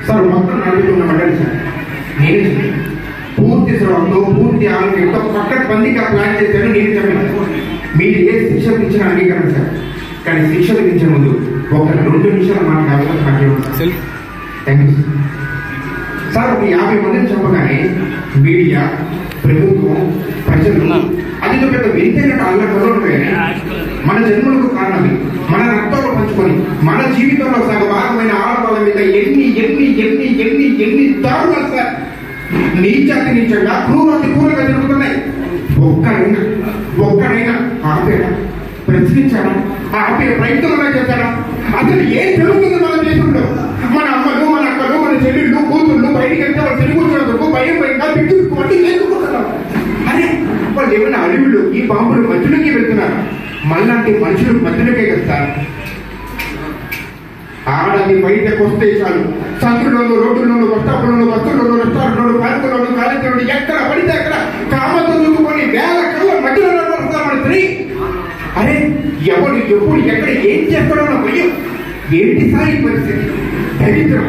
Sir మొత్తం నడుపుతున్న మండలి సార్ నేను పూర్తి శ్రమంతో పూర్తి ఆరోగ్యంతో పక్కబందీగా ప్లాన్ చేశాను. నేను చెప్పాను మీరు ఏ శిక్ష ఇచ్చిన అంగీకరణ సార్, కానీ శిక్ష విధించే ముందు ఒక 2 నిమిషాలు మాట్లాడాలి. Thank you sir. ఒక 50 మందిని చెప్పగానే మీడియా, ప్రభుత్వం, ప్రజలు అది పెద్ద వెంటైనట్టు అల్లకలో మన జన్మలకు కారణమే మన రక్తంలో పంచుకొని మన జీవితంలో సగభాగమైన ఆడవాళ్ళ మీద ఎన్ని ఎన్ని ఎన్ని ఎన్ని ఎన్ని దారుణాలు సార్ నీచాతి నీచంగా క్రూరాతి క్రూరంగా జరుగుతున్నాయి. ఒక్కడైనా ఆపేడా, ప్రశ్నించాడా, ఆపే ప్రయత్నం చేశాడా? అసలు ఏం జరుగుతుంది మన దేశంలో? మన అమ్మలు, మన అక్కలు, మన చెల్లెళ్ళు, కూతుళ్ళు బయటికి వెళ్తే వాళ్ళు తిరుగుతున్నందుకు భయం భయంగా పిచ్చుకుంటూ ఎందుకుంటున్నారు? అరే వాళ్ళు ఏమైనా అడవులు ఈ బాంబులు మధ్యలోకి వెళ్తున్నారు. మళ్ళాంటి మనుషులు మధ్యలోకే వెళ్తారు. ఆడది బయటకు వస్తే చాలు సంతుల్లోనూ, రోడ్డుల్లోనూ, బస్టాపుల్లోనూ, బస్సుల్లోనూ, రెస్టారెంట్లోనూ, పార్కుల్లోనూ, కాలేజీలోనూ ఎక్కడ పడితే అక్కడ కామతో చూసుకొని వేల కళ్ళ మధ్యలో నడుపుతారు మన స్త్రీ. అరే ఎవడు ఎప్పుడు ఎక్కడ ఏం చేస్తాడో నా భయం. ఏంటి సార్ ఈ పరిస్థితి? దరిద్రం.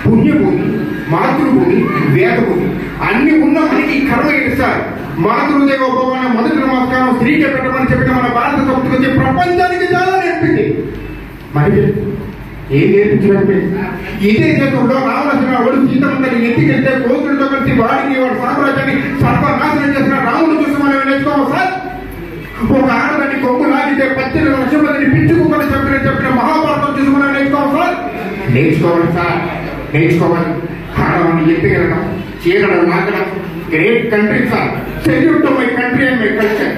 పుణ్యభూమి, మాతృభూమి, వేదభూమి అన్ని ఉన్న మనకి కర్మ ఏంటి సార్? మాతృదేవ భవన మొదటి నమస్కారం స్త్రీకి పెట్టమని చెప్పిన మన భారత సంస్కృతి ప్రపంచానికి చాలా నేర్పింది. మరి ఏం నేర్పించినట్టే ఇదే దేశంలో రావణాసురుడు వాడు సీతమ్మని ఎత్తికెళ్తే కోతులతో కలిసి వాడిని వాడి సామ్రాజ్యాన్ని సర్వనాశనం చేసిన రాముడు చూసి మనం నేర్చుకోవాలి సార్. ఒక ఆడదాన్ని కొమ్ము లాగితే 18 లక్షల మందిని పిచ్చుకుని చెప్పిన మహాభారతం చూసి మనం నేర్చుకోవాలి సార్. నేర్చుకోవాలి సార్, నేర్చుకోవాలి. ఆడవాన్ని ఎత్తికెళ్ళడం, చీరడం, నాకడం great country sir. Salute to my country and my culture.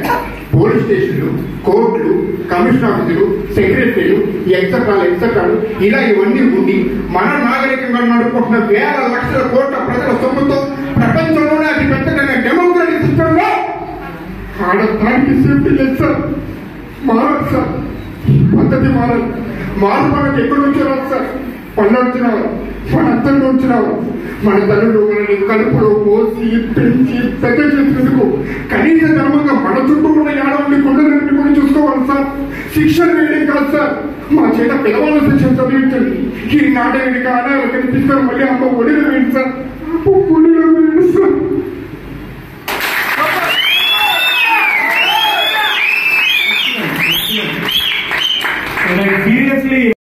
Police స్టేషన్లు, కోర్టులు, కమిషనర్ ఆఫీసులు, సెక్రటరీలు, ఎక్సెట్రాలు ఇలా ఇవన్నీ ఉండి మన నాగరికంగా నడుపుకుంటున్న వేల లక్షల కోట్ల ప్రజల సొమ్ముతో ప్రపంచంలోనే అతి పెద్దగా డెమోక్రటిక్ సిస్టంలో ఆడటానికి సేఫ్టీ లేదు సార్. మారాలి సార్, పద్ధతి మారాలి. మార్పు ఎక్కడి నుంచి రాదు సార్? పళ్ళ నుంచి రావాలి, మన అత్తల్లో నుంచి రావాలి. మన తల్లులు మనల్ని కడుపులో మోసి పెంచి పెద్ద చేసినందుకు కనీస ధర్మంగా మన చుట్టూ ఉన్న ఆడవాళ్ళని కొండలన్నింటి కూడా చూసుకోవాలి సార్. శిక్షణ వేయడం కాదు సార్, మా చేత పిల్లవాళ్ళ శిక్షణ చదివించండి. ఈ నాటకానికి ఆడాలి కనిపిస్తారు, మళ్ళీ అమ్మ ఒడిగా వేయండి సార్.